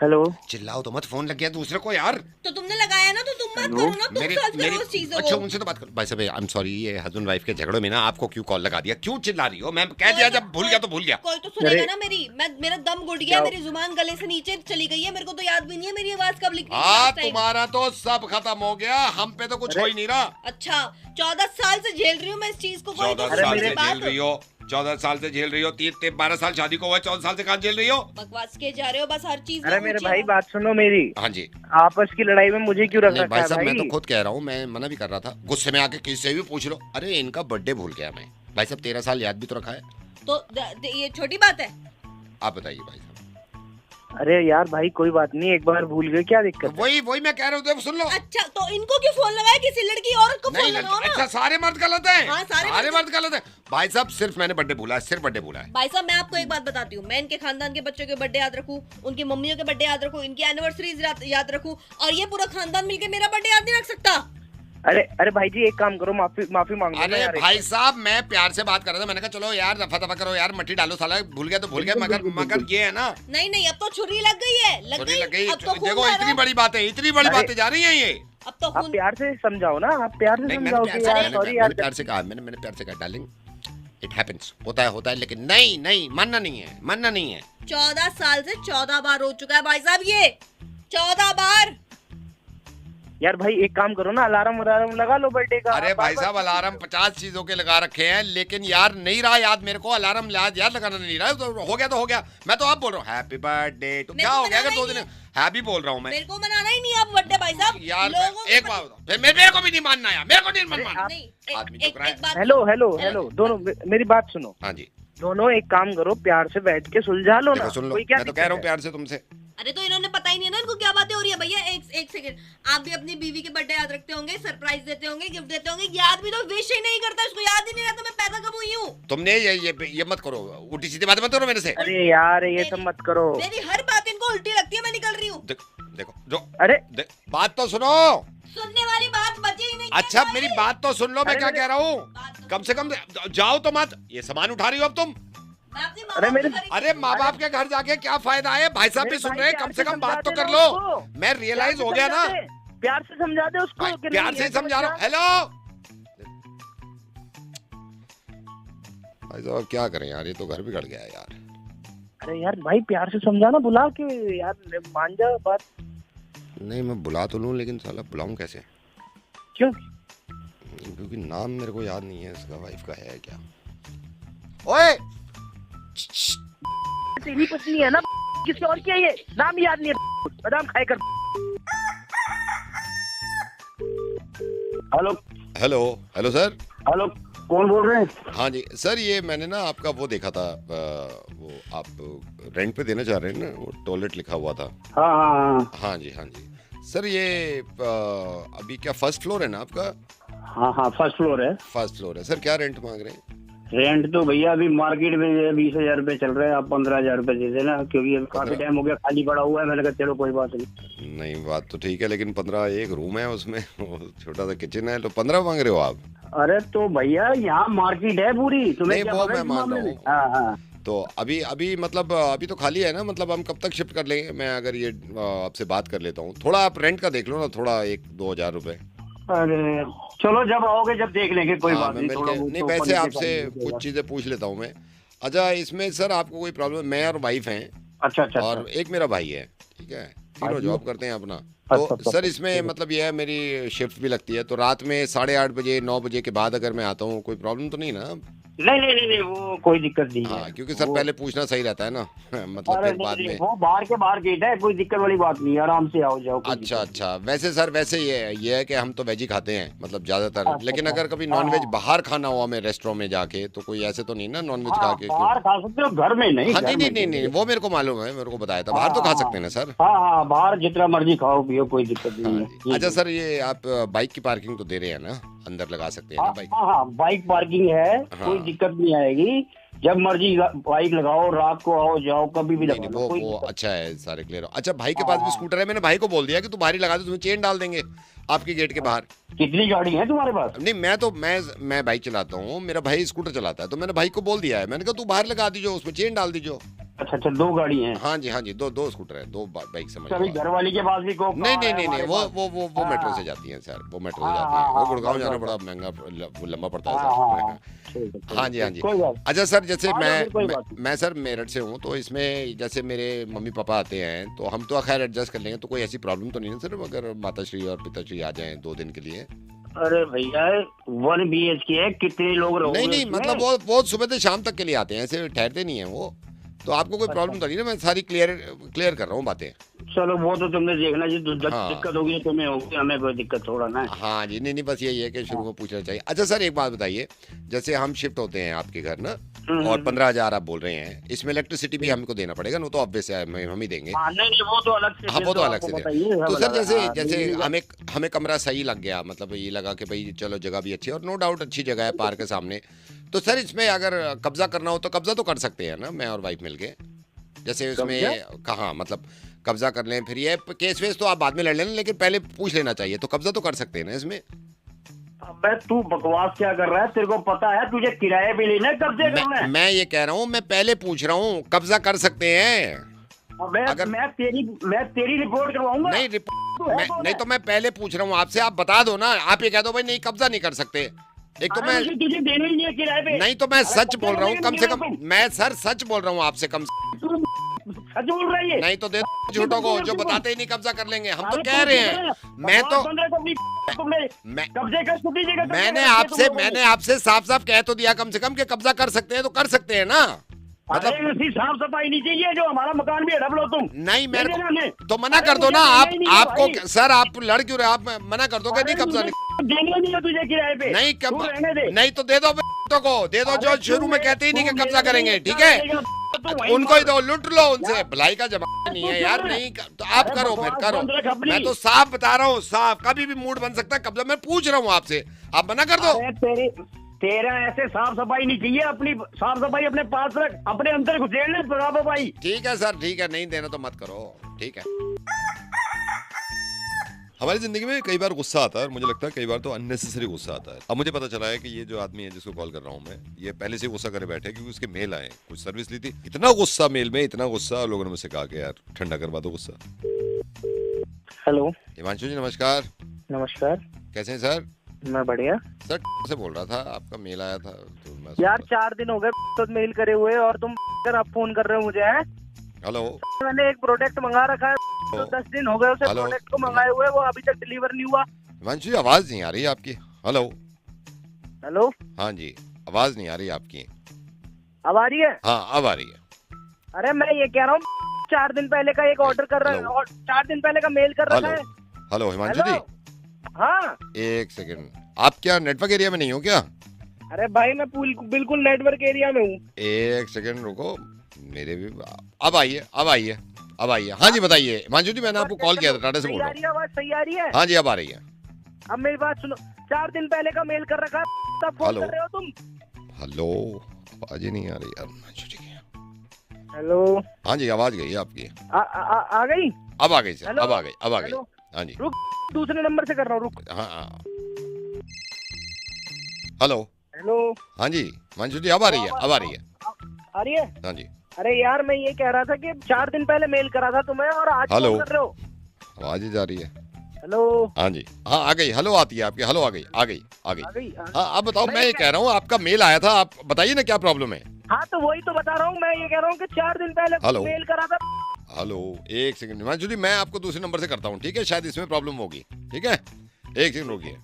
Hello. चिल्लाओ तो मत, phone लग गया दूसरे को यार। तो तुमने लगाया ना, तो तुम मत हेलो? करो ना, तुम मेरी सॉल्व मेरी करो उस चीजों अच्छा, को। उनसे तो बात करो। भाई साहब आई एम सॉरी, ये हस्बैंड वाइफ के झगड़ों में ना आपको क्यों कॉल लगा दिया? क्यों चिल्ला रही हो? मैं कह दिया जब भूल गया तो भूल गया। कोई तो सुनेगा अरे- ना मेरी। मेरा दम घुट गया, क्या- मेरी जुबान गले से नीचे चली गई है, मेरे को तो याद भी नहीं है मेरी आवाज कब लिखी थी हाँ, last time। तुम्हारा तो सब खत्म हो गया, हम पे तो कुछ हो ही नहीं रहा। अच्छा, 14 साल से झेल रही हूँ मैं इस चीज को। कोई तो 14 अरे साल सुने से मेरी झेल बात। रही हो, 14 साल से झेल रही हो, 12 साल शादी को हुआ, 14 साल से कहाँ झेल रही हो? बकवास के जा रहे हो बस हर चीज में अरे मेरे ऊंची भाई आवाज। बात सुनो मेरी। हाँ जी। आपस की लड़ाई में मुझे क्यों रख नहीं रखा भाई है साहब, मैं तो भाई? खुद कह रहा हूँ, मैं मना भी कर रहा था, गुस्से में आके किसी से भी पूछ लो। अरे इनका बर्थडे भूल गया मैं। भाई साहब 13 साल याद भी तो रखा है। तो ये छोटी बात है। आप बताइए भाई साहब। अरे यार भाई कोई बात नहीं, एक बार भूल गए क्या दिक्कत है? वही मैं कह रहा हूँ, सुन लो। अच्छा, तो इनको क्यों फोन लगाया? किसी लड़की औरत को फोन नहीं लगाओ ना। अच्छा, सारे मर्द गलत हैं। हाँ, सारे मर्द गलत हैं। भाई साहब सिर्फ मैंने बर्थडे भूला है, सिर्फ बर्थडे भूला है। भाई साहब मैं आपको एक बात बताती हूँ, मैं इनके खानदान के बच्चों के बर्थडे याद रखूं, उनकी मम्मियों के बर्थडे याद रखूं, इनकी एनिवर्सरीज याद रखूं, और ये पूरा खानदान मिलके मेरा बर्थडे याद नहीं रख सकता। अरे भाई जी एक काम करो, माफी मांग लो ना अरे यार। भाई साहब, मैं प्यार से बात कर रहा था, मैंने कहा चलो यार दफा दफा करो यार, मट्टी डालो, साला भूल गया तो भूल गया, मगर ये है ना, नहीं अब तो छुरी लग गई है, लग गई। अब तो खून देखो जा रहा इतनी है। बड़ी बातें, इतनी बड़ी अरे- बातें जा रही हैं ये। अब तो आप खून। प्यार से समझाओ ना, आप प्यार से नहीं, समझाओ कि यार सॉरी यार। मैंने प्यार से कहा, मैंने प्यार से कहा डार्लिंग, इट हैपेंस, होता है, लेकिन नहीं मानना नहीं है। 14 साल से 14 बार हो चुका है भाई साहब, ये 14 बार। यार भाई एक काम करो ना, अलार्म लगा लो बर्थडे का। अरे आप भाई बार-बार साहब अलार्म 50 चीजों के लगा रखे हैं, लेकिन यार नहीं रहा याद मेरे को, अलार्म याद लगाना नहीं रहा, तो हो गया तो हो गया। मैं तो अब बोल रहा हूँ हैप्पी बर्थडे तो मेरे क्या को हो गया अगर मनाना 2 ही दिन हैप्पी बोल रहा हूँ मैं। मेरे को मनाना ही नहीं अब बर्थडे भाई साहब। यार लोगों एक बात बताओ, फिर मेरे को भी नहीं मानना यार, मेरे को नहीं मानना। नहीं, आदमी एक चुप रहा है। एक बात। हेलो दोनों मेरी बात सुनो। हाँ जी, दोनों एक काम करो, प्यार से बैठ के सुलझा लो ना। देखो सुन लो, कोई क्या मैं तो कह रहा हूँ दिक्कत है? प्यार से तुमसे। अरे तो इन्होंने पता ही नहीं है ना इनको क्या बातें हो रही है। भैया एक सेकंड, आप भी अपनी बीवी के बर्थडे याद रखते होंगे, सरप्राइज देते होंगे, गिफ्ट देते होंगे, याद भी तो विश ही नहीं करता, उसको याद ही नहीं रहता मैं पैदा कब हुई हूँ। तुमने ये मत करो, उल्टी सीधी बात मत करो मेरे से। अरे यार ये सब मत करो। मेरी हर बात इनको उल्टी लगती है, मैं निकल रही हूँ। देखो जो अरे बात तो सुनो। सुनने वाली बात बची ही नहीं। अच्छा मेरी बात तो सुन लो, मैं अरे क्या मेरे- कह रहा हूँ। बात तो- कम से कम जाओ तो मत, ये सामान उठा रही हो अब तुम। मैं अपनी माँ अरे बाप मेरे- की खरीद- अरे माँ बाप के घर जाके क्या फायदा है? भाई साहब भी मेरे सुन भाई रहे हैं, प्यार कम से कम बात तो समझा कर देना लो। उसको। मैं रियलाइज हो गया ना। प्यार से समझा दे उसको भाई, कि प्यार नहीं, से ही ऐसा समझा रहा हूँ। मत हेलो भाई साहब क्या करें यार, ये तो घर बिगड़ गया है यार। कर। अरे यार भाई प्यार से समझाना, बुला के यार मान जा बात। नहीं मैं बुला तो लूँ, लेकिन साला बुलाऊं कैसे? क्यों? क्योंकि नाम मेरे को याद नहीं है इसका, वाइफ का है क्या? ओए तेरी पत्नी है ना, किसी और की है ये? नाम याद नहीं है, बादाम खाए कर। Hello hello sir. हेलो, कौन बोल रहे हैं? हाँ जी सर, ये मैंने ना आपका वो देखा था, वो आप रेंट पे देना चाह रहे हैं ना, वो टॉयलेट लिखा हुआ था। हाँ हाँ हाँ हाँ जी सर, ये अभी क्या फर्स्ट फ्लोर है ना आपका? हाँ हाँ, फर्स्ट फ्लोर है। फर्स्ट फ्लोर है सर, क्या रेंट मांग रहे हैं? रेंट तो भैया अभी मार्केट में 20,000 रुपए चल रहे हैं, आप 15,000 रुपए दे देना, क्योंकि अभी काफी टाइम हो गया खाली पड़ा हुआ है। मैंने कहा चलो कोई बात नहीं। नहीं बात तो ठीक है, लेकिन 15 एक रूम है उसमें, वो छोटा सा किचन है, तो 15 मांग रहे हो आप? अरे तो भैया यहाँ मार्केट है पूरी, तुम्हें नहीं, क्या वो पता है मैं इस मान मामले रहा में? हूँ। हाँ हाँ, तो अभी मतलब अभी तो खाली है ना, मतलब हम कब तक शिफ्ट कर लेंगे? मैं अगर ये आपसे बात कर लेता हूँ, थोड़ा आप रेंट का देख लो ना, थोड़ा 1-2 हजार रुपए। अरे चलो जब आओगे जब देख लेंगे, कोई हाँ, बात मैं नहीं। मिल थोड़ा के बहुत नहीं, तो वैसे ऊपर नीचे आपसे कर लीजिएगा। कुछ चीजें पूछ लेता हूँ मैं। अच्छा इसमें सर आपको कोई प्रॉब्लम? मैं और वाइफ हैं, अच्छा अच्छा और अच्छा। एक मेरा भाई है, ठीक है, तीनों भाई जॉब करते हैं अपना। अच्छा, तो अच्छा, सर इसमें मतलब यह है, मेरी शिफ्ट भी लगती है, तो रात में 8:30 बजे 9 बजे के बाद अगर मैं आता हूँ, कोई प्रॉब्लम तो नहीं ना? नहीं, वो कोई दिक्कत नहीं है। हाँ, क्योंकि सर वो- पहले पूछना सही रहता है ना मतलब अरे फिर बाद नहीं, में। वो बाहर के बाहर गेट है, कोई दिक्कत वाली बात नहीं है, आराम से आओ जाओ। कोई अच्छा दिक्कत वैसे सर वैसे ये है कि हम तो वेज ही खाते हैं, मतलब ज्यादातर, अच्छा, लेकिन अच्छा। अगर कभी नॉनवेज हाँ। बाहर खाना हुआ हमें रेस्टोरेंट में जाके, तो कोई ऐसे तो नहीं ना नॉनवेज खा हाँ, के? बाहर खा सकते हो, घर में नहीं। हाँ घर में नहीं, वो मेरे को मालूम है, मेरे को बताया था, बाहर तो खा सकते हैं ना सर? हाँ हाँ, बाहर जितना मर्जी खाओ पियो, कोई दिक्कत नहीं है। हाँ, अच्छा सर, ये आप बाइक की पार्किंग तो दे रहे हैं ना, अंदर लगा सकते हैं ना बाइक? हाँ हाँ, बाइक पार्किंग है, हाँ। कोई दिक्कत नहीं आएगी। जब मर्जी बाइक लगाओ, रात को आओ जाओ, कभी भी नहीं लगाओ, वो कोई वो दिक्कत अच्छा है, सारे क्लियर हो। अच्छा भाई के पास भी स्कूटर है, मैंने भाई को बोल दिया कि तू बाहर ही लगा दे, तुम्हें चेन डाल देंगे आपके गेट के बाहर। नहीं। कितनी गाड़ी है तुम्हारे पास? नहीं मैं बाइक चलाता हूँ, मेरा भाई स्कूटर चलाता है, तो मैंने भाई को बोल दिया है, मैंने कहा तू बाहर लगा दीजिए, उसमें चेन डाल दीजिए। अच्छा अच्छा, 2 गाड़ी हैं। हाँ जी, दो स्कूटर है, 2 बाइक समझ कभी लो। घर वाली के पास भी कोक नहीं है नहीं नहीं नहीं, हमारे वो पास। वो वो वो मेट्रो से हाँ। जाती हैं सर, वो मेट्रो से हाँ, जाती हैं, हाँ, वो हाँ, गुड़गांव बस, जाना बस, बड़ा बस। महंगा लंबा पड़ता है हाँ हाँ, सर। ठीक है, हाँ जी, कोई बात नहीं। अच्छा सर, जैसे आ जाओ फिर, कोई बात मैं सर मेरठ से हूँ, तो इसमें जैसे मेरे मम्मी पापा आते हैं तो हम तो खैर एडजस्ट कर लेंगे, तो कोई ऐसी प्रॉब्लम तो नहीं है सर अगर माताश्री और पिताश्री आ जाएं 2 दिन के लिए? अरे भैया 1 BHK है, कितने लोग रहोगे नहीं नहीं, उसमें? मतलब वो सुबह से शाम तक के लिए आते हैं, ऐसे ठहरते नहीं है वो, तो आपको कोई प्रॉब्लम तो नहीं ना? मैं सारी क्लियर कर रहा हूँ बातें। चलो वो तो तुमने देखना जी, हाँ। दिक्कत होगी तो तुम्हें होगी, हमें कोई दिक्कत थोड़ा ना है। हाँ जी, नहीं नहीं, बस यही है कि शुरू में पूछना चाहिए। अच्छा सर, एक बात बताइए, जैसे हम शिफ्ट होते हैं आपके घर ना, और 15,000 आप बोल रहे हैं, इसमें इलेक्ट्रिसिटी भी हमको देना पड़ेगा ना? तो ऑब्वियस है, हम ही देंगे। हाँ, नहीं नहीं, वो तो अलग से, हाँ, वो तो अलग आपको से बताइए, देना। तो हाँ, सर जैसे हाँ, जैसे नहीं, हमें कमरा सही लग गया, मतलब ये लगा कि भाई चलो जगह भी अच्छी है, और नो डाउट अच्छी जगह है पार्क के सामने, तो सर इसमें अगर कब्जा करना हो तो कब्जा तो कर सकते हैं ना, मैं और वाइफ मिलके? जैसे उसमें कहाँ मतलब कब्जा कर लें, फिर ये केस वेस तो आप बाद में लड़ लेना, लेकिन पहले पूछ लेना चाहिए, तो कब्जा तो कर सकते हैं ना इसमें? अबे तू बकवास क्या कर रहा है? तेरे को पता है तुझे किराए पे लेना है, कब्जे करना है? मैं ये कह रहा हूँ, मैं पहले पूछ रहा हूँ, कब्जा कर सकते हैं? अबे अगर- मैं तेरी रिपोर्ट करवाऊंगा। नहीं नहीं, तो मैं पहले पूछ रहा हूँ आपसे, आप बता दो ना, आप ये कह दो भाई नहीं कब्जा नहीं कर सकते। एक तो अरे मैं मुझे तुझे देना ही नहीं है किराए पे। नहीं, तो मैं अरे सच कब्जा बोल रहा हूँ, करेगा कम से किराए कम पे। मैं सर सच बोल रहा हूँ आपसे, कम से तू सच बोल रही है? नहीं तो दे दो झूठों को, जो बताते ही नहीं कब्जा कर लेंगे, हम तो अरे कह तू रहे किधर है? हैं। मैं तो भगवान बन रहा है तो अपनी तुमने मैं कब्जे कर खुद ही जगह कब्जे मैंने कर रखे तुम लोगों ने। मैंने आपसे साफ साफ कह तो दिया कम से कम कि कब्जा कर सकते हैं तो कर सकते हैं ना, मतलब अरे ऐसी साफ सफाई नहीं चाहिए, जो हमारा मकान भी हड़प लो तुम। नहीं मेरे देना नहीं। को तो मना अरे कर दो मुझे ना देना आप, ही नहीं है आपको भाई। सर आप लड़ क्यों रहे, आप मना कर दो कि नहीं अरे कब्जा मुझे नहीं। देना नहीं है तुझे किराए पे। नहीं तू रहने दे। नहीं तो दे दो को, दे दो, जो अरे शुरू में तू कहते ही नहीं कि तू कब्जा मेरे करेंगे, लिए ठीक क्या है? करेगा? तू वहीं उनको ही पर- दो, लूट लो उनसे, भलाई का जमाना नहीं है यार, नहीं तो आप अरे करो, फिर बकवास करो। बंद रख अपनी। मैं तो साफ बता रहा हूँ, साफ, कभी भी मूड बन सकता है कब्जा, मैं पूछ रहा हूँ आपसे, आप मना कर दो। अरे तेरा ऐसे साफ सफाई नहीं चाहिए, अपनी साफ सफाई अपने पास रख, अपने अंदर घुसेड़ ले साफ सफाई। ठीक है सर, ठीक है, नहीं देना तो मत करो, ठीक है। हमारी जिंदगी में कई बार गुस्सा आता है, और मुझे लगता है कई बार तो अननेसेसरी गुस्सा आता है। अब मुझे पता चला है कि ये जो आदमी है जिसको कॉल कर रहा हूँ मैं, ये पहले से गुस्सा करे बैठे क्योंकि उसके मेल आए, कुछ सर्विस ली थी, इतना गुस्सा मेल में, इतना गुस्सा, लोगों ने मुझसे कहा कि यार ठंडा करवा दो गुस्सा। हेलो, हिमांशु जी नमस्कार, नमस्कार। कैसे हैं सर? मैं बढ़िया। सर से बोल रहा था, आपका मेल आया था तो मैं यार सोचा- 4 दिन हो गए तो मेल करे हुए, और तुम आप फोन कर रहे हो मुझे, हैं? हेलो मैंने एक प्रोडक्ट मंगा रखा है, तो 10 दिन हो गए उसे हेलो। प्रोडक्ट को मंगाए हुए, वो अभी तक डिलीवर नहीं हुआ। हिमांशु जी आवाज नहीं आ रही है आपकी। हेलो, हेलो, हाँ जी, आवाज नहीं आ रही आपकी। अब आ रही है? हाँ अब आ रही है। अरे मैं ये कह रहा हूँ 4 दिन पहले का एक ऑर्डर कर रहा है, हेलो। और 4 दिन पहले का मेल कर रखा है। हेलो हिमांशु जी, हेलो, हाँ। एक सेकंड, आप क्या नेटवर्क एरिया में नहीं हो क्या? अरे भाई मैं बिल्कुल नेटवर्क एरिया में हूँ। एक सेकंड रुको, मेरे भी अब आइए, अब आइए, अब आइए। हाँ जी बताइए हिमांशु जी, मैंने आपको कॉल किया था, टाटा से बोल सही रहा आ हूँ। रही है आवाज? सही आ रही है? हाँ जी अब आ रही है। अब मेरी बात सुनो, 4 दिन पहले का मेल कर रखा है, तब फोन हेलो। कर रहे हो तुम? हेलो, आवाज ही नहीं आ रही यार हिमांशु जी की। हेलो, हाँ जी आवाज गई है आपकी, आ गई? अब आ गई सर, हेलो। अब आ गई, अब आ गई। हेलो। हाँ जी, रुक, दूसरे नंबर से कर रहा हूँ, रुक। हाँ हाँ। हेलो, हेलो, हाँ जी हिमांशु जी अब आ रही है, अब आ रही है। आ रही है? हाँ जी, अरे यार मैं ये कह रहा था कि 4 दिन पहले मेल करा था तुम्हें, और आज हेलो। फोन कर रहे हो। आवाज ही जा रही है। हेलो, हाँ जी, हाँ आ गई, हेलो आती है आपकी, हेलो आ गई, आ गई, आ गई। आ गई? हाँ अब बताओ, मैं ये कह रहा हूँ आपका मेल आया था, आप बताइए ना क्या प्रॉब्लम है। हाँ तो वही तो बता रहा हूँ, मैं ये कह रहा हूँ कि 4 दिन पहले हेलो। मेल करा था। हेलो, एक सेकंड हिमांशु जी, मैं आपको दूसरे नंबर से करता हूँ, ठीक है? शायद इसमें प्रॉब्लम होगी, ठीक है? एक सेकंड रुकिए।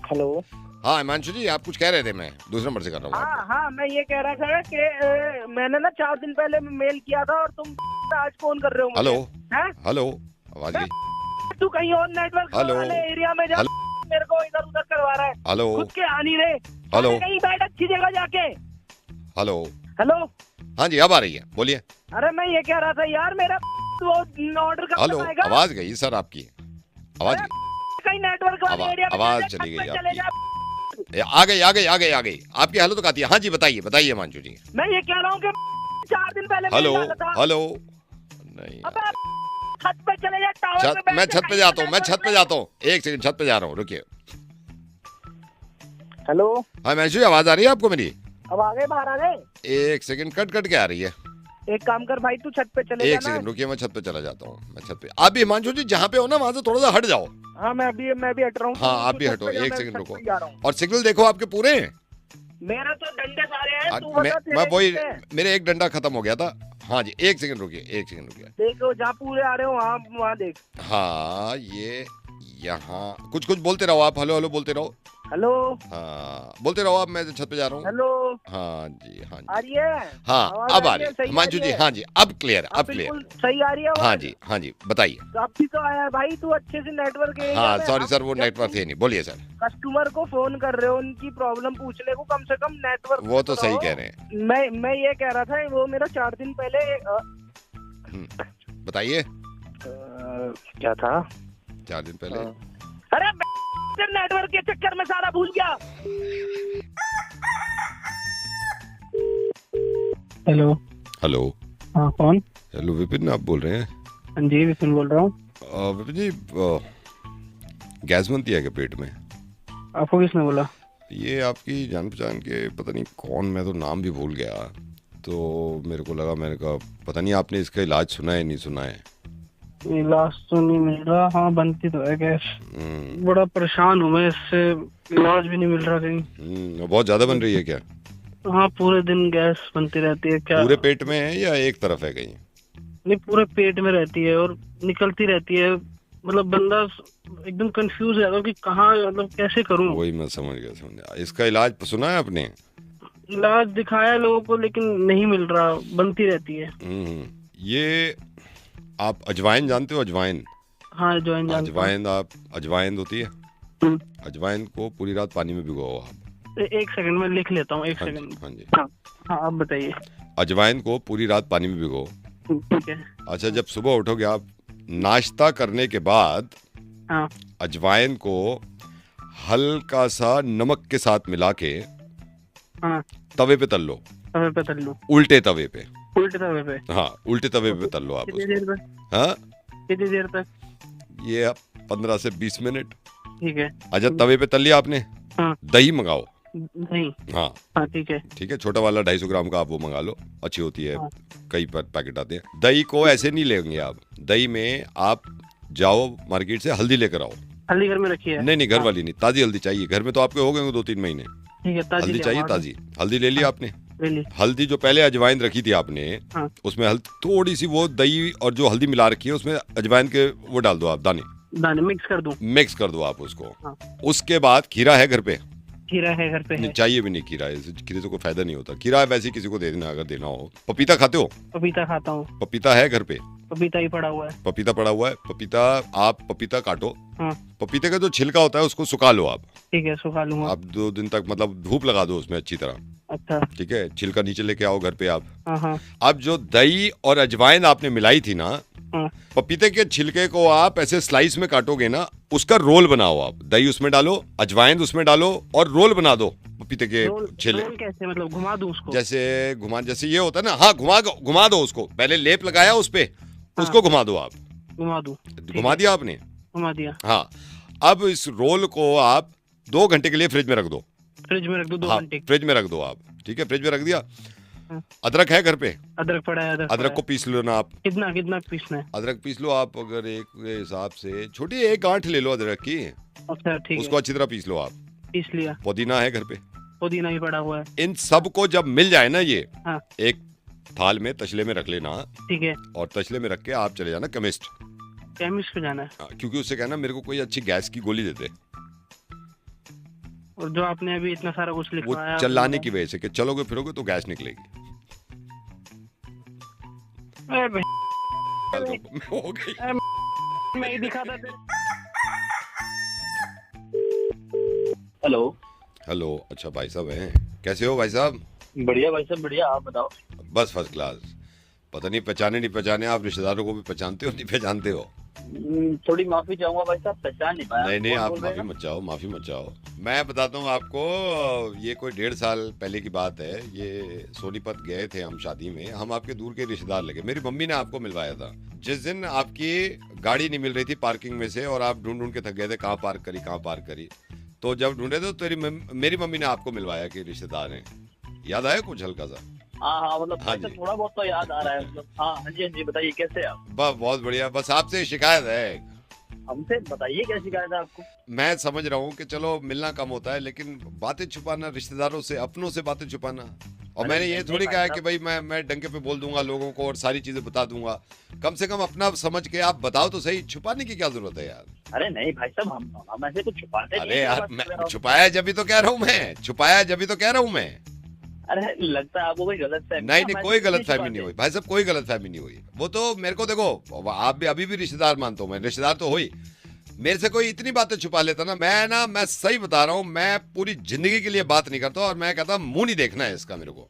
हेलो, हाँ हिमांशु जी, आप कुछ कह रहे थे, मैं दूसरे नंबर से कर रहा हूँ हाँ आपको। हाँ मैं ये कह रहा था कि मैंने ना 4 दिन पहले मेल किया था, और तुम आज फोन कर रहे हो मुझे। हेलो, हैं? हेलो, आवाज गई। तू कहीं और नेटवर्क हेलो। वाले एरिया में जा, हेलो। मेरे को इधर उधर करवा रहा है। हेलो, खुद के आ नहीं रहे। हेलो। कहीं बैठ अच्छी जगह जाके। हेलो, हेलो, हाँ जी अब आ रही है, बोलिए। अरे मैं ये कह रहा था यार, मेरा ऑर्डर कब हेलो, तक आएगा? आवाज गई सर आपकी, आवाज गई, कहीं नेटवर्क वाले एरिया में आवाज जाके चली छत गई पे चले आपकी। जा। आ गई, आ गई, आ गई, आ गई आपकी। हेलो तो आती है। हाँ जी बताइए, बताइए हिमांशु जी। मैं ये कह रहा हूँ कि 4 दिन पहले हेलो, मेल डाला था। हेलो, नहीं अबे छत पे चले जा, टावर छत, पे बैठ मैं के छत पे कहीं जाता हूँ, मैं नेटवर्क छत पे जाता हूँ, एक सेकंड, छत पे जा रहा हूँ, रुकिए। हेलो, हाँ हिमांशु जी, आवाज आ रही है आपको मेरी? अब आ गए, बाहर आ गए। एक सेकंड, कट कट के आ रही है। एक काम कर भाई, तू छत पे चले एक जाना। सेकंड रुकिए, मैं छत पे चला जाता हूँ। मैं छत पे, आप भी हिमांशु जी जहाँ पे हो ना वहां से थोड़ा सा हट जाओ। हाँ मैं भी हट रहा हूँ। हाँ आप भी हटो, एक सेकंड रुको। और सिग्नल देखो आपके पूरे हैं। मेरा तो डंडे सारे हैं, तू मैं बता तेरे मैं वही, कितने हैं? मेरे एक डंडा खत्म हो गया था। हाँ जी, एक सेकंड रुकिए, एक सेकंड रुकिए। देखो जहाँ पूरे आ रहे हो वहाँ देख। हाँ ये यहाँ कुछ कुछ बोलते रहो आप, हेलो हेलो बोलते रहो। हेलो हाँ बोलते रहो आप, मैं छत पे जा रहा हूँ। हेलो, हाँ जी, हाँ आ जी, रही है? हाँ आवाज अब आ आ रही रही है? है सही हिमांशु आ रही जी। है? हाँ जी अब क्लियर, अब क्लियर। बिल्कुल सही आ रही है हाँ आवाज? जी, हाँ जी बताइए। तो अब भी तो आया है भाई, तू अच्छे से नेटवर्क एरिया हाँ में। सॉरी अब सर, वो जब नेटवर्क तुम थे नहीं। बोलिए सर। कस्टमर को फोन कर रहे हो उनकी प्रॉब्लम पूछने को, कम से कम नेटवर्क। वो तो सही कह रहे हैं। मैं ये कह रहा था, वो मेरा 4 दिन पहले बताइए क्या था? 4 दिन पहले। अरे नेटवर्क के चक्कर में सारा भूल गया। हेलो। हेलो। हाँ कौन? हेलो विपिन, आप बोल रहे हैं? हाँ जी विपिन बोल रहा हूँ। विपिन जी, गैस बनती है क्या पेट में? आपको किसने बोला? ये आपकी जान पहचान के, पता नहीं कौन, मैं तो नाम भी भूल गया। तो मेरे को लगा, मैंने कहा पता नहीं आपने इसका इलाज सुना है नहीं सुना है। इलाज तो नहीं मिल रहा। हाँ बनती तो है गैस। बड़ा परेशान हूँ मैं इससे, इलाज भी नहीं मिल रहा कहीं। बहुत ज्यादा बन रही है क्या? हाँ पूरे दिन गैस बनती रहती है। क्या पूरे पेट में है या एक तरफ है कहीं? नहीं पूरे पेट में रहती है और निकलती रहती है। मतलब बंदा एकदम कंफ्यूज है कि कहाँ, मतलब कैसे करूँ। वही मैं समझ गया। इसका इलाज सुना है आपने? इलाज दिखाया लोगों को लेकिन नहीं मिल रहा, बनती रहती है। ये आप अजवाइन जानते हो? अजवाइन? हाँ अजवाइन अजवाइन होती है। अजवाइन को पूरी रात पानी में भिगोओ आप। एक सेकंड में लिख लेता हूँ। एक हाँ सेकंड। हाँ जी। हाँ आप बताइए। अजवाइन को पूरी रात पानी में भिगो। ठीक है। अच्छा, जब सुबह उठोगे आप, नाश्ता करने के बाद हाँ अजवाइन को हल्का सा नमक के साथ मिला के हाँ तवे पे तल लो। तवे पे तल लो? उल्टे तवे पे। उल्टे तवे पे? हाँ उल्टे तवे पे तल लो आप कितनी उसको। देर तक? हाँ कितनी देर तक? ये आप 15 से 20 मिनट। ठीक है। अच्छा तवे पे तल लिया आपने, हाँ दही मंगाओ। नहीं। हाँ हाँ ठीक है। ठीक है, छोटा वाला 250 ग्राम का आप वो मंगा लो, अच्छी होती है। हाँ। कई पैकेट आते हैं। दही को ऐसे नहीं लेंगे आप, दही में आप जाओ मार्केट से हल्दी लेकर आओ। हल्दी घर में रखी है? नहीं घर वाली नहीं, ताजी हल्दी चाहिए। घर में तो आपके हो गए 2-3 महीने। ठीक है, ताजी हल्दी ले चाहिए आओ। ताजी। हल्दी ले ली आपने? ले ली। हल्दी जो पहले अजवाइन रखी थी आपने, हाँ। उसमें थोड़ी सी वो दही और जो हल्दी मिला रखी है उसमें अजवाइन के वो डाल दो आप, दाने मिक्स कर दूं? मिक्स कर दो आप उसको। हाँ। उसके बाद खीरा है घर पे? खीरा है घर पे? नहीं है। चाहिए भी नहीं खीरा, खीरे से कोई फायदा नहीं होता। खीरा वैसे ही किसी को दे देना अगर देना हो। पपीता खाते हो? पपीता खाता हूँ। पपीता है घर पे? पपीता ही पड़ा हुआ है। पपीता पड़ा हुआ है। पपीता, आप पपीता काटो। हाँ। पपीते का जो छिलका होता है उसको सुखा लो आप। ठीक है सुखा लूंगा। आप 2 दिन तक मतलब धूप लगा दो उसमें अच्छी तरह। अच्छा। ठीक है, छिलका नीचे लेके आओ घर पे आप। हाँ हाँ अब जो दही और अजवाइन आपने मिलाई थी ना, हाँ। पपीते के छिलके को आप ऐसे स्लाइस में काटोगे ना, उसका रोल बनाओ आप। दही उसमें डालो, अजवाइन उसमें डालो और रोल बना दो पपीते के छिले। रोल कैसे, मतलब घुमा दूं उसको? जैसे ये होता है ना। हाँ घुमा दो उसको। पहले लेप लगाया उस पे, उसको घुमा दो आप। घुमा दूं? घुमा दिया आपने? घुमा दिया। हाँ। अब इस रोल को आप 2 घंटे के लिए फ्रिज में रख दो। फ्रिज में रख दो 2 हाँ, घंटे? फ्रिज में रख दो आप। ठीक है, फ्रिज में रख दिया। हाँ। अदरक है घर पे? अदरक पड़ा है। अदरक को पीस लो ना आप। कितना कितना पीसना है? अदरक पीस लो आप, अगर एक हिसाब से छोटी 1 गांठ ले लो अदरक की। अच्छा ठीक है। उसको अच्छी तरह पीस लो आप। पीस लिया। पुदीना है घर पे? पुदीना ही पड़ा हुआ है। इन सब को जब मिल जाए ना ये, हाँ। एक थाल में तसले में रख लेना। ठीक है। और तसले में रख के आप चले जाना केमिस्ट। केमिस्ट पे जाना है? क्योंकि उससे कहना मेरे को कोई अच्छी गैस की गोली दे दे। और जो आपने अभी इतना सारा कुछ वो लिखवाया, चिल्लाने की वजह से कि चलोगे फिरोगे तो गैस निकलेगी। अरे भाई, हो गई। मैं ही दिखाता था। हेलो। हेलो। अच्छा भाई साहब हैं, कैसे हो भाई साहब? बढ़िया भाई साहब बढ़िया, आप बताओ। बस फर्स्ट क्लास। पता नहीं पहचाने नहीं पहचाने, आप रिश्तेदारों को भी पहचानते हो नहीं पहचानते हो? थोड़ी माफी चाहूंगा भाई साहब, पहचान नहीं पाया। नहीं कौन आप बोल रहे माफी हैं? मत चाहो। मैं बताता हूँ आपको, ये कोई 1.5 साल पहले की बात है। ये सोनीपत गए थे हम शादी में। हम आपके दूर के रिश्तेदार लगे। मेरी मम्मी ने आपको मिलवाया था। जिस दिन आपकी गाड़ी नहीं मिल रही थी पार्किंग में से, और आप ढूंढ के थक गए थे कहाँ पार्क करी। तो जब ढूंढे तो मेरी मम्मी ने आपको मिलवाया कि रिश्तेदार हैं। याद आया कुछ हल्का सा? हाँ मतलब हाँ ऐसे जी। थोड़ा बहुत तो याद आ रहा है मतलब। हाँ हाँ जी बताइए कैसे आप? बहुत बढ़िया। बस आपसे शिकायत है, हमसे बताइए क्या शिकायत है आपको? मैं समझ रहा हूँ कि चलो मिलना कम होता है, लेकिन बातें छुपाना, रिश्तेदारों से, अपनों से बातें छुपाना। और अरे मैंने ये नहीं थोड़ी भाई कहा है साहब। कि भाई मैं डंके पे बोल दूंगा लोगों को और सारी चीजें बता दूंगा। कम से कम अपना समझ के आप बताओ तो सही, छुपाने की क्या जरूरत है यार? अरे नहीं भाई साहब, हम ऐसे कुछ छुपाते नहीं अरे हैं, यार क्या बात कर रहे मैं हो? छुपाया जब तो कह रहा हूँ, मैं छुपाया जब तो कह रहा हूँ मैं। अरे लगता है आपको कोई गलत फहमी। नहीं नहीं, कोई गलत फहमी नहीं हुई भाई साहब, कोई गलत फहमी नहीं हुई। वो तो मेरे को देखो, आप भी अभी भी रिश्तेदार मानता हूँ मैं, रिश्तेदार तो हुई। मेरे से कोई इतनी बातें छुपा लेता ना, मैं सही बता रहा हूँ, मैं पूरी जिंदगी के लिए बात नहीं करता और मैं कहता मुंह नहीं देखना है इसका मेरे को।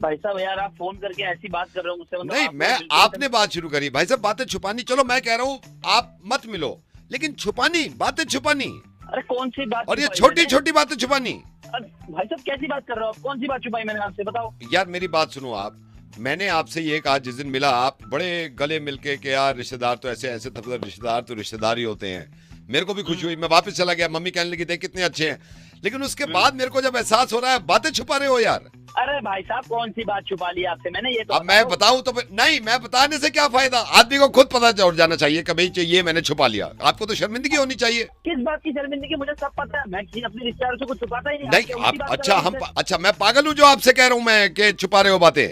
भाई साहब यार आप फोन करके ऐसी बात कर रहे हो मुझसे, मतलब नहीं, आपको मैं बिल्कुल आपने बात शुरू करी भाई साहब, बातें छुपानी। चलो मैं कह रहा हूँ आप मत मिलो, लेकिन छुपानी, बातें छुपानी, अरे कौन सी बात और ये छुपाई छोटी मैंने? छोटी बातें छुपानी। अरे भाई साहब कैसी बात कर रहे हो आप? कौन सी बात छुपाई मैंने आपसे, बताओ। यार मेरी बात सुनो आप, मैंने आपसे ये कहा जिस दिन मिला, आप बड़े गले मिलके कि यार रिश्तेदार तो ऐसे ऐसे, रिश्तेदार तो रिश्तेदार ही होते हैं। मेरे को भी खुशी हुई, मैं वापस चला गया, मम्मी कहने लगी देख कितने अच्छे हैं। लेकिन उसके बाद मेरे को जब एहसास हो रहा है बातें छुपा रहे हो यार। अरे भाई साहब कौन सी बात छुपा ली आपसे मैंने, ये तो अब मैं बताऊं तो नहीं, मैं बताने से क्या फायदा, आदमी को खुद पता चल जाना चाहिए कि भाई ये मैंने छुपा लिया। आपको तो शर्मिंदगी होनी चाहिए। किस बात की शर्मिंदगी, मुझे सब पता है, मैं अपने रिश्तेदारों से कुछ छुपाता ही नहीं। नहीं क्या उल्टी आप, बात कर अच्छा रहे हो हम, मुझसे? अच्छा मैं पागल हूँ जो आपसे कह रहा हूँ मैं कि छुपा रहे हो बातें?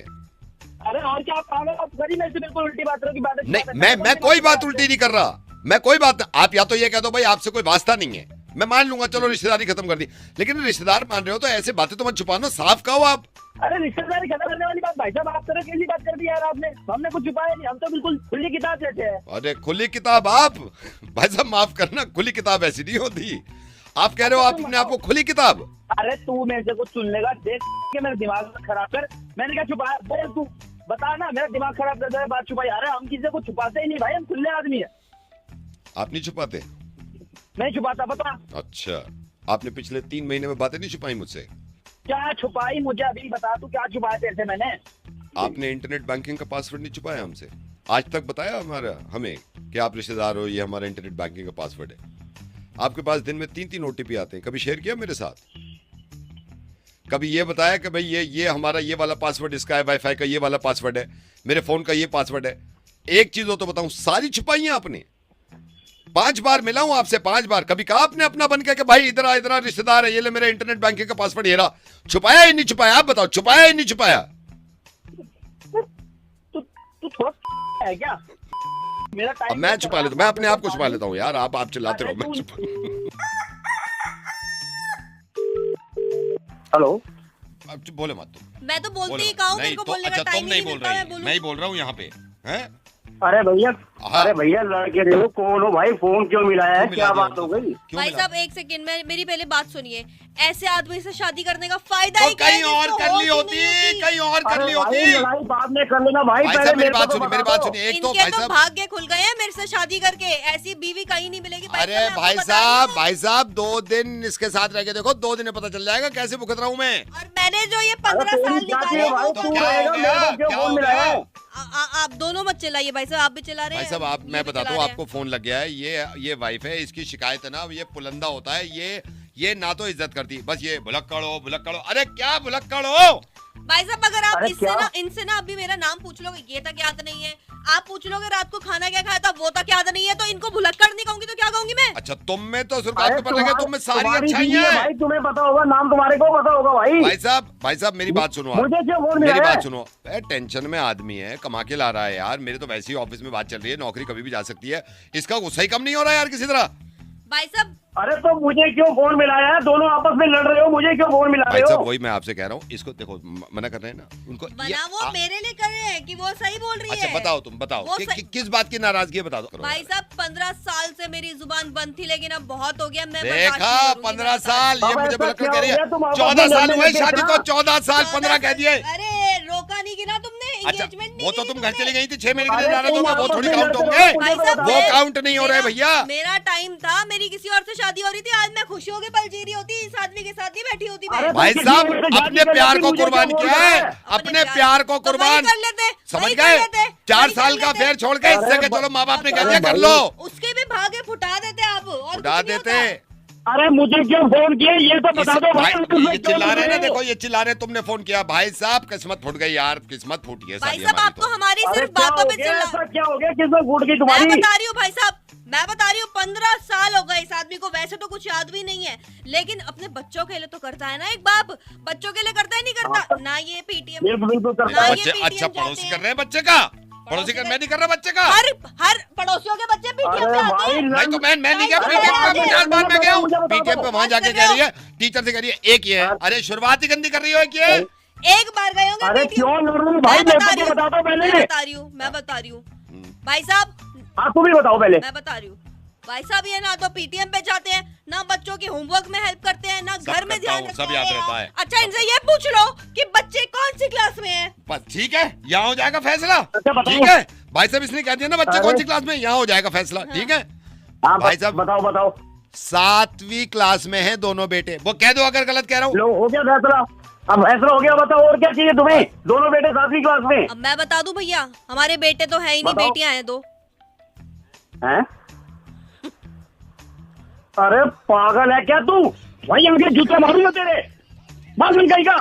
अरे और क्या आप पागल, आप करी मेरे से बिल्कुल उल्टी बात करो की बात है। नहीं, मैं कोई बात उल्टी नहीं कर रहा, मैं कोई बात, आप या तो ये कह दो भाई आपसे कोई वास्ता नहीं है, मैं मान लूंगा, चलो रिश्तेदारी खत्म कर दी। लेकिन रिश्तेदार मान रहे हो तो ऐसे बातें तो मत छुपाना, साफ कहो आप। अरे रिश्तेदारी खत्म करने वाली बात भाई साहब आप तरह कैसी बात कर दी यार आपने? हमने कुछ छुपाया नहीं, हम तो बिल्कुल खुली किताब जैसे है। अरे खुली किताब आप, भाई साहब माफ करना, खुली किताब ऐसी नहीं होती। आप कह रहे हो आप अपने आप को खुली किताब? अरे तू मेरे से कुछ सुन लेगा, देख के मेरा दिमाग खराब कर। मैंने क्या छुपाया, बोल तू बता ना, मेरा दिमाग खराब कर दे बात छुपाई। अरे हम किसी से कुछ छुपाते ही नहीं भाई, हम खुले आदमी है। आप नहीं छुपाते? नहीं छुपाता, बता। अच्छा, आपने पिछले 3 महीने में बातें नहीं छुपाई मुझसे? क्या छुपाई मुझे अभी बता, तू क्या छुपाया तेरे से मैंने? आपने इंटरनेट बैंकिंग का पासवर्ड नहीं छुपाया हमसे? आज तक बताया हमें कि आप रिश्तेदार हो, ये हमारा इंटरनेट बैंकिंग का पासवर्ड है। आपके पास दिन में 3-3 OTP आते हैं, कभी शेयर किया मेरे साथ? कभी ये बताया कि भाई ये हमारा ये वाला पासवर्ड इसका है, वाईफाई का ये वाला पासवर्ड है, मेरे फोन का ये पासवर्ड है? एक चीज हो तो बताऊं, सारी छुपाई है आपने। 5 बार मिला हूं आपसे, 5 बार, कभी कहा आपने अपना बन के कि भाई इधर आ, इधर आ, रिश्तेदार है, ये ले मेरे इंटरनेट बैंकिंग का पासवर्ड, ये रहा। छुपाया ही नहीं छुपाया? आप बताओ, छुपाया ही नहीं छुपाया? तू थोड़ा है क्या? मेरा अब टाइम मैं छुपा लेता, मैं अपने आप को छुपा लेता हूँ यार, आप चिल्लाते रहो, मैं हेलो, अब बोले मत तुम। मैं तो बोलती बोलो ही मत। कहूँ, नहीं मेरे को तो बोलने का अच्छा टाइम तुम नहीं नहीं बोल मिलता, मैं रही, बोलूं। मैं ही बोल रहा हूँ यहाँ पे, हैं? अरे भैया, हाँ। अरे भैया लड़के देखो कौन हो भाई, फोन क्यों मिलाया है, क्यों मिला क्या दिया बात हो उनको? गई? क्यों भाई मिला? साहब एक सेकंड में, मेरी पहले बात सुनिए। ऐसे आदमी से शादी करने का फायदा तो ही क्या है कहीं और जिसको कर ली होश ही होती, नहीं होती? कहीं और कर अरे ली भाई होती। लड़ाई बाद में कर लेना भाई, भाई पहले साहब मेरी मेरे को बात तो सुनिए, मेरी बता बात दो। सुनिए, एक तो इनके भाई तो साहब, भाग्य खुल गए हैं मेरे से शादी करके, ऐसी बीवी कहीं नहीं मिलेगी। भाई अरे साहब, मैं भाई आपको बता रही साहब, हूँ। भाई साहब 2 दिन इसके साथ रह के देखो, 2 दिन में पता चल जाएगा कैसे भुगत रहा हूँ मैं। और मैंने जो ये अरे 15 तेरी साल क्या निकाले थी भाई, वो तो तू क्या हो रहेगा, गया? मेरे को क्यों क्या फोन हो मिलाया गया? है? आप दोनों मत चिल्लाइए भाई साहब, आप भी चिल्ला रहे भाई हैं। साहब आप, ये मैं भी बताता चिल्ला हूँ, रहे हैं। आपको फोन लग गया है, ये वाइफ है, इसकी शिकायत है ना, ये पुलंदा होता है, ये ना तो इज्जत करती, बस ये भुलक्कड़ हो। अरे क्या भुलक्कड़ हो? भाई साहब अगर आप अरे इससे क्या? ना, इनसे ना अभी मेरा नाम पूछ लोगे, ये तक याद नहीं है। आप पूछ लोगे रात को खाना क्या खाया था, वो तक याद नहीं है, तो इनको भुलक्कड़ नहीं कहूंगी तो क्या कहूंगी मैं? अच्छा तुम में तो सिर्फ बात अरे को पता लगे, तुम में सारी तुम्हारी बीवी अच्छाइयां है हैं। भाई, तुम्हें पता होगा, नाम तुम्हारे को पता होगा भाई। भाई साहब मेरी बात सुनो आप, मुझे क्यों फोन मेरी मिलाया है? बात सुनो। टेंशन में आदमी है, कमा के ला रहा है यार, मेरे तो वैसे ही ऑफिस में बात चल रही है, नौकरी कभी भी जा सकती है, इसका गुस्सा ही कम नहीं हो रहा है यार किसी तरह। भाई साहब अरे तो मुझे क्यों फोन मिलाया है? दोनों आपस में लड़ रहे हो, मुझे क्यों फोन मिला भाई रहे साहब हो? वही मैं आपसे कह रहा हूँ, इसको देखो मना कर रहे हैं ना उनको। बना वो मेरे लिए कर रहे हैं कि वो सही बोल रही अच्छा है। बताओ, तुम बताओ वो किस बात की नाराजगी है, बता दो। भाई साहब 15 साल से मेरी जुबान बंद थी, लेकिन अब बहुत हो गया, मैं देखा, बर्दाश्त नहीं करूंगी, 15 मैं साल, ये बाबा मुझे ऐसा भुलक्कड़ क्या कह रही हो है। गया? तुम आपस 14 में साल लड़ने हुए लगे शादी को, इतना? 14 साल 15 कह दिए। अरे रोका नहीं गिना तुमने, अच्छा एंगेजमेंट नहीं वो तो की तुम तुमने। घर चली गई थी 6 महीने के अरे लिए रहने तुम दोगे, वो आपस थोड़ी में काउंट लड़ते होंगे, रहो, भाई मुझे साहब बताओ। वो काउंट नहीं हो रहे भैया। मेरा टाइम था, मेरी किसी और से शादी हो रही थी, आज मैं खुशियों के पल जी रही होती, इस आदमी के साथ नहीं बैठी होती मैं। अरे भाई किसी साहब और से शादी अपने कर प्यार लेती, को मुझे कुर्बान क्यों किया बोल रहा है, है? अपने प्यार को तो वही कुर्बान कर लेते, समझ वही गए। कर लेते, 4 वही साल कर का लेते। फेर छोड़ के इससे अरे के चलो माँ बाप ने कह अरे दिया कर भाई। लो, उसके भी भागे फुटा देते आप, और उड़ा कुछ नहीं देते। होता। अरे मुझे क्यों फोन किया ये तो बता दो भाई। ये चिल्ला रहे हैं ना, देखो ये चिल्ला रहे, तुमने फोन किया। भाई साहब किस्मत फूट गई यार, किस्मत फूटी है भाई सारी साहब हमारी आप तो हमारी अरे सिर्फ क्या बातों हो पे गया, चिल्ला। ऐसा क्या हो गया, किसमें फूट गई मैं तुम्हारी? बता रही हूँ भाई साहब, मैं बता रही हूँ 15 साल हो गए इस आदमी को, वैसे तो कुछ याद भी नहीं है, लेकिन अपने बच्चों के लिए तो करता है ना एक बाप, बच्चों के लिए करता है नहीं करता ना ये पीटीएम बिल्कुल करता ना है। ये बच्चे, अच्छा PTM पड़ोसी जाते कर हैं। रहे हैं बच्चे का, पड़ोसी कर, मैं नहीं कर रहा बच्चे का। हर पड़ोसियों के बच्चे पीटीएम अरे पे आते भाई हैं। भाई तो मैं नहीं गया, अरे पीटीएम यार, पे 50 बार मैं गया हूँ, मुझे बताओ, पीटीएम पे वहां बात जाके कर कह रहे रही है, टीचर से कह रही है एक ही है। अरे शुरुआत ही गंदी कर रही हो, एक ही है। एक बार गए होंगे अरे PTM। क्यों लड़ रही हो भाई, मैं बता मैं रही हूँ, बता दो पहले। मैं बता रही हूँ भाई साहब, आप तुम ही बताओ पहले। मैं बता रही हूँ भाई साहब, ये ना तो पीटीएम पे जाते हैं, ना बच्चों के होमवर्क में हेल्प करते हैं, ना सब घर में करता ध्यान हूँ, रखते सब हैं। याद रहता है। अच्छा इनसे ये पूछ लो कि बच्चे कौन सी क्लास में हैं? बस ठीक है, यहाँ हो जाएगा फैसला। अच्छा, बताओ। ठीक है भाई साहब, इसने कह दिया ना बच्चे अरे। कौन सी क्लास में, यहाँ हो जाएगा फैसला। ठीक है हाँ भाई साहब, बताओ बताओ। 7वीं क्लास में है दोनों बेटे, वो कह दो अगर गलत कह रहा हूँ। लो हो गया फैसला, अब फैसला हो गया, बताओ और क्या चाहिए तुम्हें? दोनों बेटे 7वीं क्लास में अब मैं बता दूं भैया, हमारे बेटे तो है ही नहीं, बताओ। बेटियां हैं 2। हैं? अरे पागल है क्या तू? वही आगे जूते मारूंगा तेरे, बात सुन कहीं का।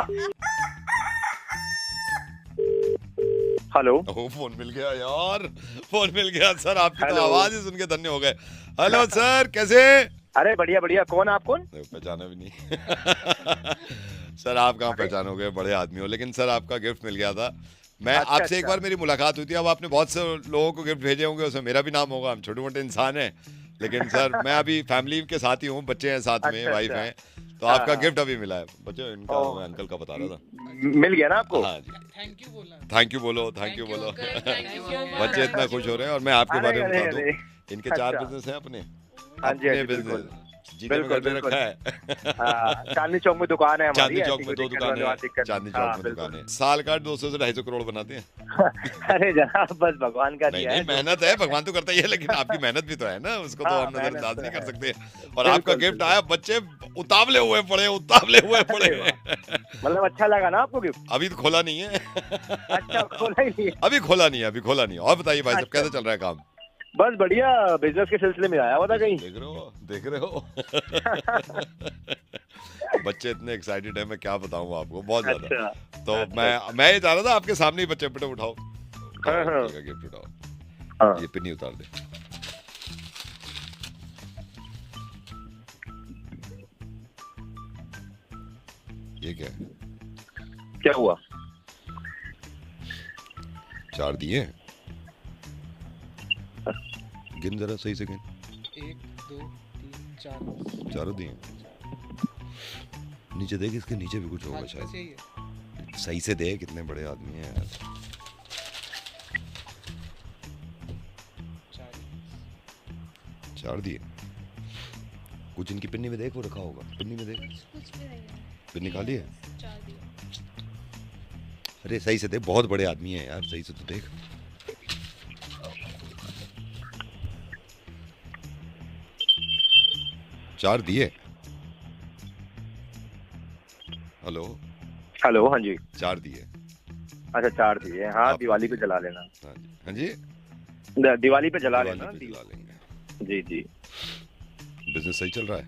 हेलो, ओह, फोन मिल गया यार, फोन मिल गया सर, आपकी तो हेलो। आवाज ही सुन के धन्य हो गए। हेलो सर, कैसे? अरे बढ़िया बढ़िया, कौन आप कौन? पहचाना भी नहीं। सर आप कहाँ पहचानोगे, बड़े आदमी हो। लेकिन सर आपका गिफ्ट मिल गया था। मैं अच्छा, आपसे एक अच्छा। बार मेरी मुलाकात हुई थी, अब आपने बहुत से लोगों को गिफ्ट भेजे होंगे, उसमें मेरा भी नाम होगा, हम छोटे मोटे इंसान हैं। लेकिन सर मैं अभी फैमिली के साथ ही हूँ, बच्चे हैं साथ में, अच्छा, वाइफ अच्छा। हैं, तो आपका हाँ। गिफ्ट अभी मिला है। बच्चों इनका ओह। मैं अंकल का बता रहा था। मिल गया ना आपको? हाँ जी, थैंक यू बोला। थैंक यू बोलो, थैंक यू बोलो। बच्चे इतना खुश हो रहे हैं। और मैं आपके अरे, बारे में अरे, बता दूं, अरे। इनके 4 अच्छा। बिजनेस हैं अपने, हाँ जी, हाँ जी, बिल्कुल। जीते में बिल्कुल, घर में बिल्कुल। रखा है। हाँ, चांदनी चौक में दुकान है हमारी, चांदनी ऐसी चौक में कोई 2 दिक्कत दुकानें वाली बात हैं, दिक्कत चांदनी नहीं। हाँ, चौक में बिल्कुल। दुकानें। साल का 200 से 250 करोड़ बनाते हैं। अरे जनाब बस भगवान का नहीं दिया नहीं, है। मेहनत है, भगवान तो करता ही है, लेकिन आपकी मेहनत भी तो है ना, उसको तो हाँ, हम मेहनत नजरअंदाज तो नहीं कर है। सकते। और बिल्कुल, आपका गिफ्ट बिल्कुल। आया, बच्चे उतावले हुए पड़े, उतावले हुए पड़े। मतलब अच्छा लगा ना आपको गिफ्ट? अभी तो खोला नहीं है। अच्छा, खोला ही नहीं है। अभी खोला नहीं है, अभी खोला नहीं है। और बताइए भाई साहब, अच्छा। कैसे चल रहा है काम? बस बढ़िया, बिजनेस के सिलसिले में आया हुआ था कहीं। देख रहे हो, देख रहे हो। बच्चे इतने एक्साइटेड है, मैं क्या बताऊं आपको, बहुत ज्यादा। अच्छा, तो मैं ये चाह रहा था आपके सामने ही बच्चे बेटे उठाओ, हाँ, हाँ। गिफ्ट उठाओ। हाँ। ये पिन्नी उतार दे। ये क्या है? क्या हुआ? 4 दिए, गिन जरा सही से गिन। 1 2 3 4 चारों दिए। नीचे देख, इसके नीचे भी कुछ होगा बस शायद। यही है। सही से देख, कितने बड़े आदमी हैं यार। 4 4 दिए। कुछ इनकी पिन्नी में देख, वो रखा होगा पिन्नी में देख। कुछ भी नहीं है, पिन्नी खाली है। 4 दिए। अरे सही से देख, बहुत बड़े आदमी हैं यार, सही से तो देख। चार दिए। हेलो, हेलो, हाँ जी। 4 दिए। अच्छा, 4 दिए। हाँ, आप- दिवाली पे जला लेना। हाँ जी, हाँ जी, दिवाली पे जला दिवाली लेना। पे जला लेंगे। जी जी। बिजनेस सही चल रहा है?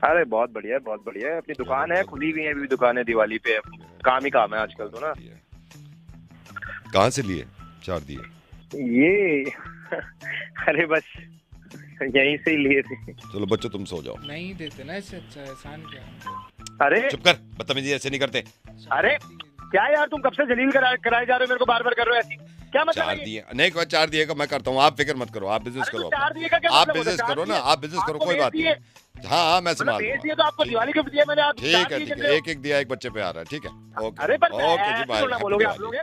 अरे बहुत बढ़िया है, बहुत बढ़िया है। अपनी दुकान है, खुली हुई है अभी दुकानें दिवाली पे। काम ही काम है आजकल तो ना। कहाँ से लिए 4 दिए? ये अरे बस यहीं से ही लिए थे। चलो बच्चों तुम सो जाओ। नहीं देते ना, इससे अच्छा एहसान क्या? अरे चुप कर, बदतमीजी ऐसे नहीं करते। अरे क्या यार, तुम कब से जलील कराए जा रहे हो मेरे को, बार बार कर रहे हो ऐसी? क्या मतलब 4 है ये? दिए नहीं, 4 दिए का मैं करता हूँ, आप फिक्र मत करो, आप बिजनेस अरे करो तो 4 अपना। दिए का क्या आप मतलब होता है? बिजनेस 4 करो ना, दिए? आप बिजनेस करो, आपको कोई भेज बात दिए? नहीं। हाँ हाँ, मैं मतलब संभाल भेज लूंगा। दिए तो आपको दिवाली गिफ्ट दिया मैंने, आप ठीक 4 है, दिए ठीक चल है, रहे हो। एक एक दिया, एक बच्चे पे आ रहा है, ठीक है। ओके अरे पर ओके जी, ऐसे बाय। थोड़ा बोलोगे आप लोग।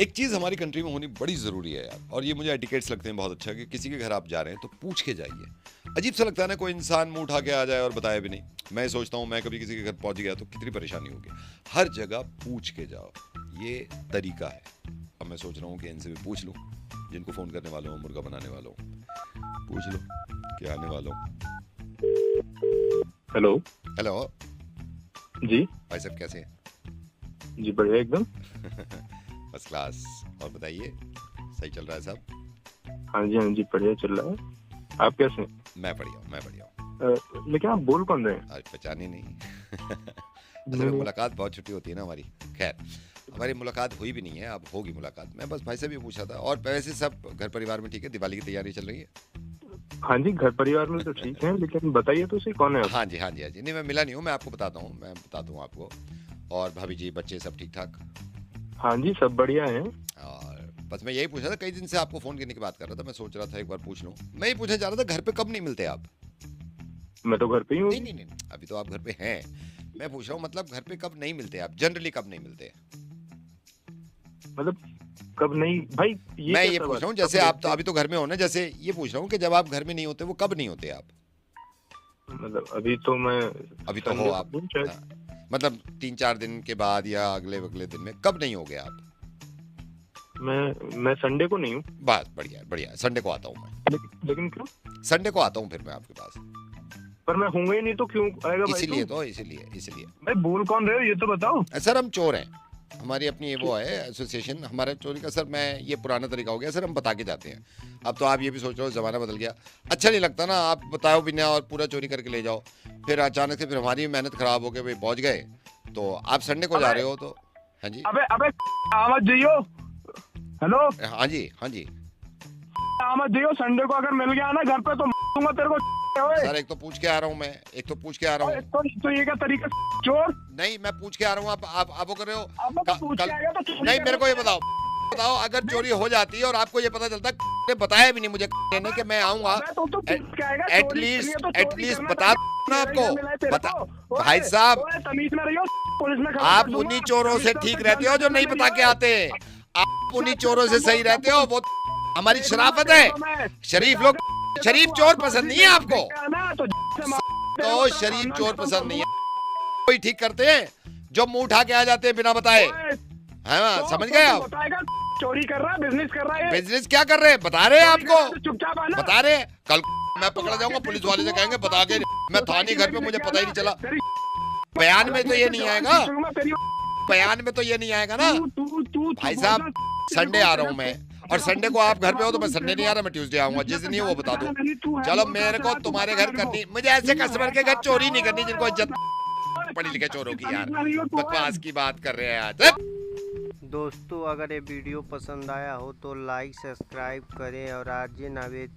एक चीज हमारी कंट्री में होनी बड़ी जरूरी है यार, और ये मुझे एटिकेट्स लगते हैं बहुत अच्छा, कि किसी के घर आप जा रहे हैं तो पूछ के जाइए। अजीब सा लगता है ना, कोई इंसान मुंह उठा के आ जाए और बताया भी नहीं। मैं सोचता हूँ, मैं कभी किसी के घर पहुंच गया तो कितनी परेशानी होगी। हर जगह पूछ के जाओ, ये तरीका है। अब मैं सोच रहा हूँ कि इनसे भी पूछ लूँ, जिनको फोन करने वालों हूँ, मुर्गा बनाने वालों हूँ, पूछ लो कि आने वालों। हेलो हेलो जी। भाई साहब, कैसे हैं? जी बढ़िया एकदम। First class. और बताइए, सही चल रहा है सब? हाँ जी बढ़िया चल रहा है। आप कैसे हैं? मैं बढ़िया हूँ, मैं बढ़िया हूँ। लेकिन आप बोल कौन रहे हैं? आज पहचाने नहीं। असल में मुलाकात बहुत छुट्टी होती है ना हमारी। खैर, हमारी मुलाकात हुई भी नहीं है, अब होगी मुलाकात। मैं बस भाई से भी पूछा था। और वैसे सब घर परिवार में ठीक है? दिवाली की तैयारी चल रही है? हाँ जी, घर परिवार में तो ठीक है, लेकिन बताइए तो सही कौन है आप? हाँ जी, हाँ जी, हाँ जी। नहीं, मैं मिला नहीं हूँ, मैं आपको बताता हूँ, मैं बता दूँ आपको। और भाभी जी, बच्चे सब ठीक ठाक? हाँ जी, सब बढ़िया है। और बस मैं यही पूछा था, कई दिन से आपको फोन करने की बात कर रहा था। मैं सोच रहा था एक बार पूछ लूँ। मैं ये पूछना चाह रहा था, घर पे कब नहीं मिलते आप? मैं तो घर पे ही हूँ। नहीं नहीं नहीं, अभी तो आप घर पे हैं। मैं पूछ रहा हूँ मतलब घर पे कब नहीं मिलते आप? जनरली कब नहीं मिलते? मतलब कब नहीं भाई? मैं ये पूछ रहा हूँ, जैसे आप तो अभी तो घर में हो ना, जैसे ये पूछ रहा हूँ कि जब आप घर में नहीं होते वो कब नहीं होते आप? मतलब अभी तो मैं, अभी तो हो आप। हाँ, मतलब 3-4 दिन के बाद या अगले अगले दिन में कब नहीं हो गए आप? मैं संडे को नहीं हूँ। बस बढ़िया बढ़िया, संडे को आता हूँ मैं। लेकिन क्यों? संडे को आता हूँ फिर मैं आपके पास। पर मैं होऊंगा ही नहीं तो क्यों आएगा भाई? इसीलिए भाई बोल कौन रहे हो ये तो बताओ। सर हम चोर हैं, हमारी अपनी वो है एसोसिएशन। हमारा चोरी का सर, मैं ये पुराना तरीका हो गया सर, हम बता के जाते हैं। अब तो आप ये भी सोच रहे हो ज़माना बदल गया, अच्छा नहीं लगता ना, आप बताओ भी ना और पूरा चोरी करके ले जाओ, फिर अचानक से फिर हमारी मेहनत खराब हो गई, भाई पहुंच गए तो आप संडे को जा रहे हो तो। हाँ जी, अबे आवाज जियो। हेलो, हाँ जी, हाँ जी आवाज जियो। संडे को अगर मिल गया ना घर पे तो दूंगा तेरे को। सर, एक तो पूछ के आ रहा हूँ मैं, तो ये क्या तरीका चोर? नहीं मैं पूछ के आ रहा हूँ, आप वो कर रहे हो। पूछ के आएगा तो नहीं, मेरे को ये बताओ अगर चोरी हो जाती है और आपको ये पता चलता है, बताया भी नहीं मुझे ने कि मैं आऊंगा, एटलीस्ट बता ना आपको। बता भाई साहब, तमीज में रहियो, पुलिस में आप उन्हीं चोरों से ठीक रहते हो जो नहीं बता के आते, आप उन्हीं चोरों से सही रहते हो, वो हमारी शराफत है। शरीफ लोग, शरीफ चोर पसंद नहीं है आपको, तो शरीफ चोर पसंद नहीं है। कोई ठीक करते हैं जो मुंह उठा के आ जाते हैं बिना बताए। हाँ, समझ गए आप? चोरी कर रहा है, बिजनेस कर रहा है। बिजनेस क्या कर रहे हैं बता रहे हैं आपको, चुपचाप आना। बता रहे हैं। कल मैं पकड़ा जाऊंगा, पुलिस वाले से कहेंगे बता के मैं था नहीं घर पे, मुझे पता ही नहीं चला। बयान में तो ये नहीं आएगा, बयान में तो ये नहीं आएगा ना। भाई साहब, संडे आ रहा हूँ मैं, और संडे को आप घर पे हो तो मैं संडे नहीं आ रहा, मैं ट्यूसडे आऊंगा। जिस दिन ही वो बता दो। चलो, मेरे को तुम्हारे घर करनी, मुझे ऐसे कस्टमर के घर चोरी नहीं करनी जिनको इज्जत पढ़ी लिखे चोरों की। यार बकवास की बात कर रहे हैं आज। दोस्तों, अगर ये वीडियो पसंद आया हो तो लाइक सब्सक्राइब करें और आरजे नावेद